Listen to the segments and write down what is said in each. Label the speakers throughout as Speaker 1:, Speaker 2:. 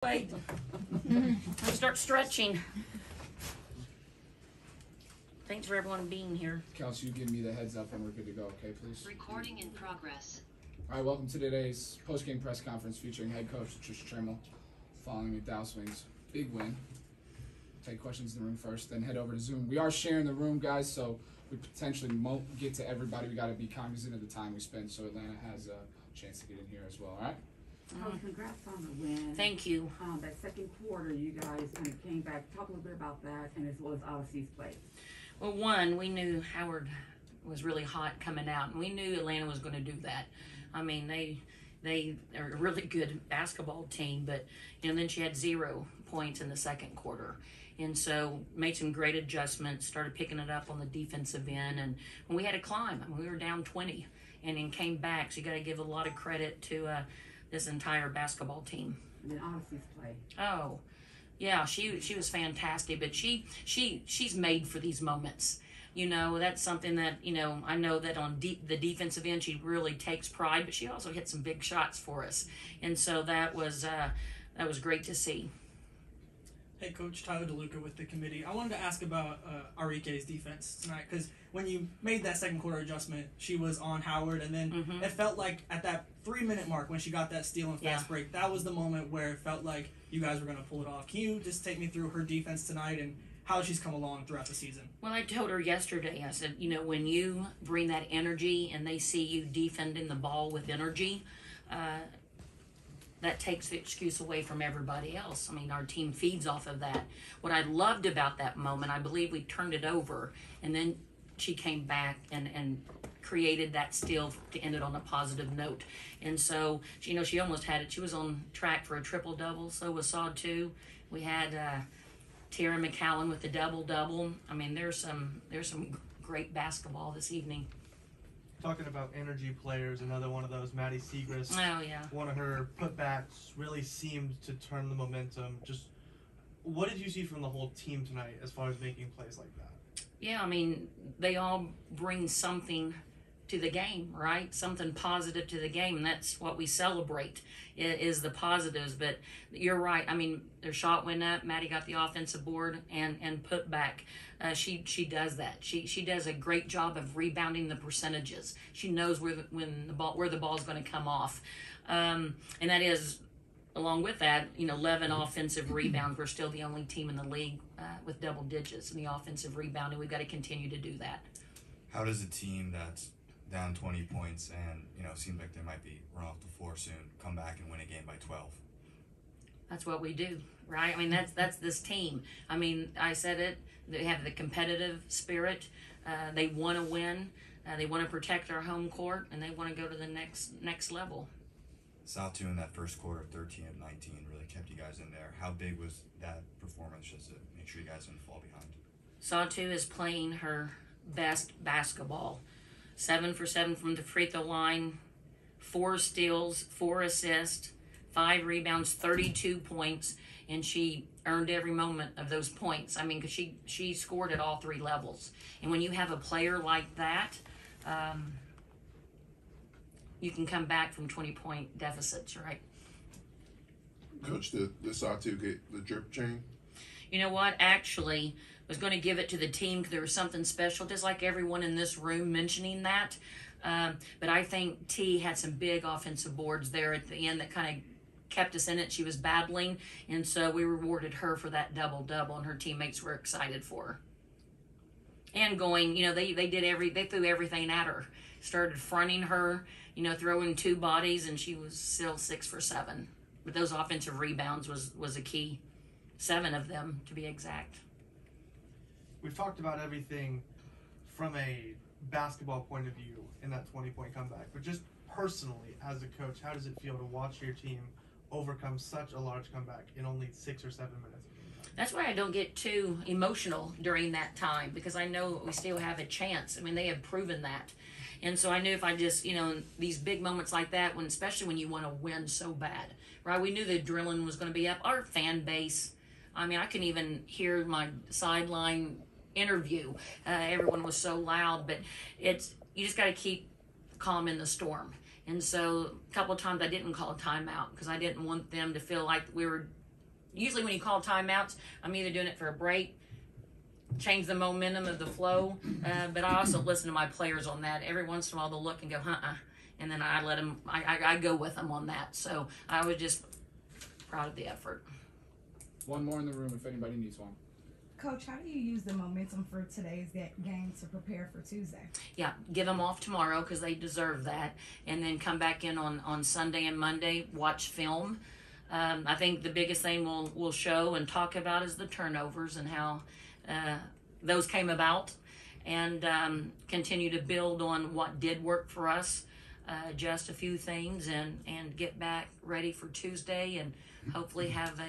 Speaker 1: Wait. Let's start stretching. Thanks for everyone being here.
Speaker 2: Kelsey, you give me the heads up when we're good to go, okay, please?
Speaker 3: Recording in progress.
Speaker 2: All right, welcome to today's post-game press conference featuring head coach Latricia Trammell following the Dow Swings' big win. Take questions in the room first, then head over to Zoom. We are sharing the room, guys, so we potentially won't get to everybody. We got to be cognizant of the time we spend so Atlanta has a chance to get in here as well, all right?
Speaker 4: Congrats on the win.
Speaker 1: Thank you.
Speaker 4: That second quarter, you guys kind of came back. Talk a little bit about that, and as well as Odyssey's play.
Speaker 1: Well, one, we knew Howard was really hot coming out, and we knew Atlanta was going to do that. I mean, they are a really good basketball team, but then she had 0 points in the second quarter. And so made some great adjustments, started picking it up on the defensive end, and we had to climb. I mean, we were down 20 and then came back. So you got to give a lot of credit to this entire basketball team.
Speaker 4: And then Odyssey's play.
Speaker 1: Oh, yeah, she was fantastic, but she's made for these moments. That's something that, I know that on the defensive end, she really takes pride, but she also hit some big shots for us. And so that was great to see.
Speaker 5: Hey, Coach, Tyler DeLuca with the committee. I wanted to ask about Arike's defense tonight, because when you made that second quarter adjustment, she was on Howard, and then it felt like at that 3-minute mark when she got that steal and fast break, that was the moment where it felt like you guys were going to pull it off. Can you just take me through her defense tonight and how she's come along throughout the season?
Speaker 1: Well, I told her yesterday, I said, when you bring that energy and they see you defending the ball with energy, that takes the excuse away from everybody else. I mean, our team feeds off of that. What I loved about that moment, I believe we turned it over, and then she came back and created that steal to end it on a positive note. And so, she almost had it. She was on track for a triple-double, so was Saw too. We had Tara McCallum with the double-double. I mean, there's some great basketball this evening.
Speaker 6: Talking about energy players, another one of those, Maddie Segrist.
Speaker 1: Oh, yeah.
Speaker 6: One of her putbacks really seemed to turn the momentum. Just what did you see from the whole team tonight as far as making plays like that?
Speaker 1: Yeah, I mean, they all bring something to the game, right? Something positive to the game, and that's what we celebrate, is the positives. But you're right. I mean, their shot went up. Maddie got the offensive board and put back. She does that. She does a great job of rebounding the percentages. She knows where the ball's going to come off, and that is, along with that, 11 offensive rebounds. We're still the only team in the league with double digits in the offensive rebound, and we've got to continue to do that.
Speaker 7: How does a team that's down 20 points and seems like they might be run off the floor soon come back and win a game by 12?
Speaker 1: That's what we do, right? I mean, that's this team. I mean, I said it. They have the competitive spirit. They want to win. They want to protect our home court, and they want to go to the next level.
Speaker 7: South 2 in that first quarter, 13 of 19, really kept you guys in there. How big was that performance just to make sure you guys didn't fall behind?
Speaker 1: Saw 2 is playing her best basketball. 7 for 7 from the free throw line, 4 steals, 4 assists, 5 rebounds, 32 points, and she earned every moment of those points. I mean, because she scored at all 3 levels. And when you have a player like that, you can come back from 20-point deficits, right?
Speaker 8: Coach, did Satu get the drip chain?
Speaker 1: You know what? Actually, I was going to give it to the team because there was something special, just like everyone in this room mentioning that. But I think T had some big offensive boards there at the end that kind of kept us in it. She was battling, and so we rewarded her for that double-double, and her teammates were excited for her. And going, they threw everything at her. Started fronting her, throwing 2 bodies, and she was still 6 for 7. But those offensive rebounds was a key. 7 of them, to be exact.
Speaker 6: We've talked about everything from a basketball point of view in that 20-point comeback, but just personally, as a coach, how does it feel to watch your team overcome such a large comeback in only 6 or 7 minutes?
Speaker 1: That's why I don't get too emotional during that time, because I know we still have a chance. I mean, they have proven that. And so I knew if I just, these big moments like that, especially when you want to win so bad, right? We knew the adrenaline was going to be up. Our fan base, I mean, I couldn't even hear my sideline interview. Everyone was so loud, but you just got to keep calm in the storm. And so a couple of times I didn't call a timeout because I didn't want them to feel like we were usually when you call timeouts, I'm either doing it for a break, change the momentum of the flow, but I also listen to my players on that. Every once in a while they'll look and go, and then I let them, I go with them on that. So I was just proud of the effort.
Speaker 2: One more in the room if anybody needs one.
Speaker 3: Coach, how do you use the momentum for today's game to prepare for Tuesday?
Speaker 1: Yeah, give them off tomorrow because they deserve that, and then come back in on Sunday and Monday, watch film. I think the biggest thing we'll show and talk about is the turnovers and how those came about, and continue to build on what did work for us, adjust a few things, and get back ready for Tuesday, and hopefully have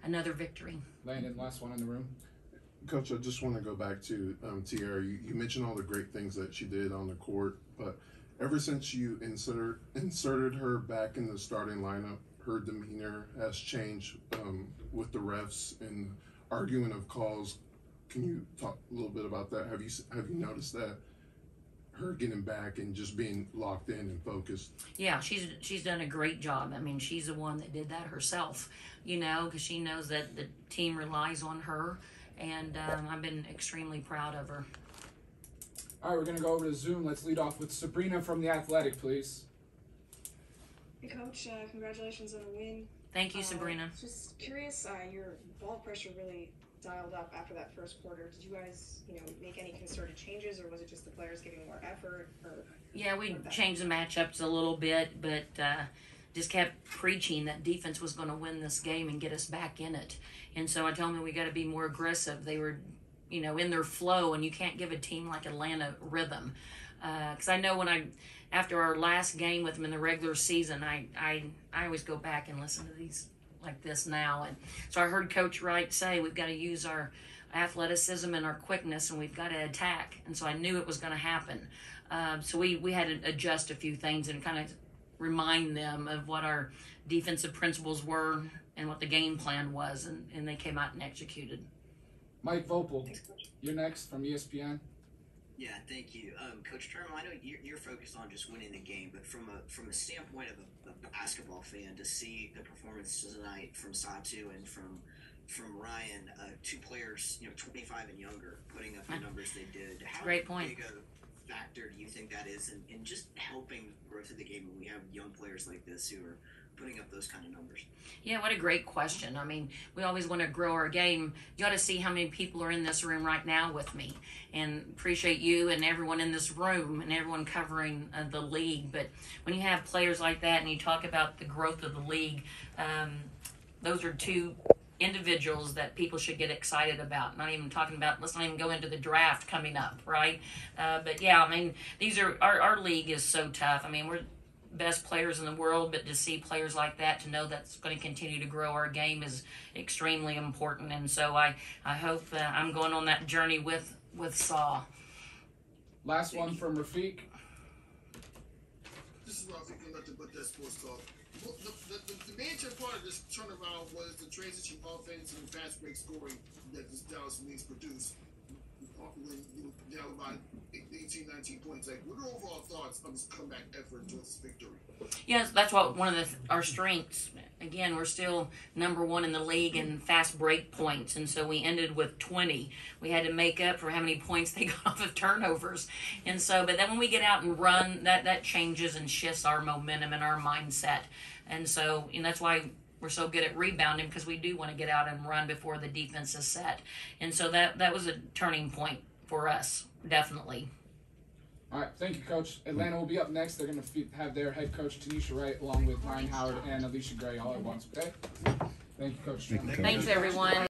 Speaker 1: another victory.
Speaker 2: Landon, last one in the room.
Speaker 8: Coach, I just want to go back to Tiara. You mentioned all the great things that she did on the court, but ever since you inserted her back in the starting lineup, her demeanor has changed with the refs and arguing of calls. Can you talk a little bit about that? Have you noticed that? Her getting back and just being locked in and focused.
Speaker 1: Yeah, she's done a great job. I mean, she's the one that did that herself, because she knows that the team relies on her, and I've been extremely proud of her.
Speaker 2: All right, we're going to go over to Zoom. Let's lead off with Sabrina from The Athletic, please.
Speaker 9: Hey, Coach. Congratulations on the win.
Speaker 1: Thank you, Sabrina.
Speaker 9: Just curious, your ball pressure really dialed up after that first quarter. Did you guys, make any concerted changes, or was it just the players giving more effort?
Speaker 1: Yeah, we changed the matchups a little bit, but just kept preaching that defense was going to win this game and get us back in it. And so I told them we got to be more aggressive. They were, in their flow, and you can't give a team like Atlanta rhythm. Because I know after our last game with them in the regular season, I always go back and listen to these like this now. And so I heard Coach Wright say we've got to use our athleticism and our quickness, and we've got to attack. And so I knew it was going to happen. So we had to adjust a few things and kind of remind them of what our defensive principles were and what the game plan was, and they came out and executed.
Speaker 2: Mike Vopel, you're next from ESPN.
Speaker 10: Yeah, thank you. Coach Trammell, I know you're focused on just winning the game, but from a standpoint of a basketball fan, to see the performance tonight from Satu and from Ryan, two players, 25 and younger, putting up the numbers they did. How
Speaker 1: Great point.
Speaker 10: big a factor do you think that is in just helping growth of the game when we have young players like this who are putting up those kind of numbers?
Speaker 1: Yeah, what a great question. I mean, we always want to grow our game. You ought to see how many people are in this room right now with me, and appreciate you and everyone in this room and everyone covering the league. But when you have players like that and you talk about the growth of the league, those are two individuals that people should get excited about. Not even talking about, let's not even go into the draft coming up, right? But yeah, I mean, these are our league is so tough. I mean, we're best players in the world, but to see players like that, to know that's going to continue to grow our game is extremely important. And so I hope I'm going on that journey with Saw.
Speaker 2: Last one from Rafiq.
Speaker 11: This is Rafiq from Nothing But That Sports Talk. The major part of this turnaround was the transition offense and fast break scoring that this Dallas Wings produced when down by 18, 19 points. Like, what are overall thoughts on this comeback effort towards this victory?
Speaker 1: Yes, that's one of our strengths. Again, we're still number one in the league in fast break points, and so we ended with 20. We had to make up for how many points they got off of turnovers. And so, but then when we get out and run, that changes and shifts our momentum and our mindset. And so, that's why we're so good at rebounding, because we do want to get out and run before the defense is set. And so that was a turning point for us, definitely.
Speaker 2: All right, thank you, Coach. Atlanta will be up next. They're going to have their head coach, Tanisha Wright, along with Ryan Howard and Alicia Gray all at once, okay? Thank you, Coach.
Speaker 1: Thanks, everyone.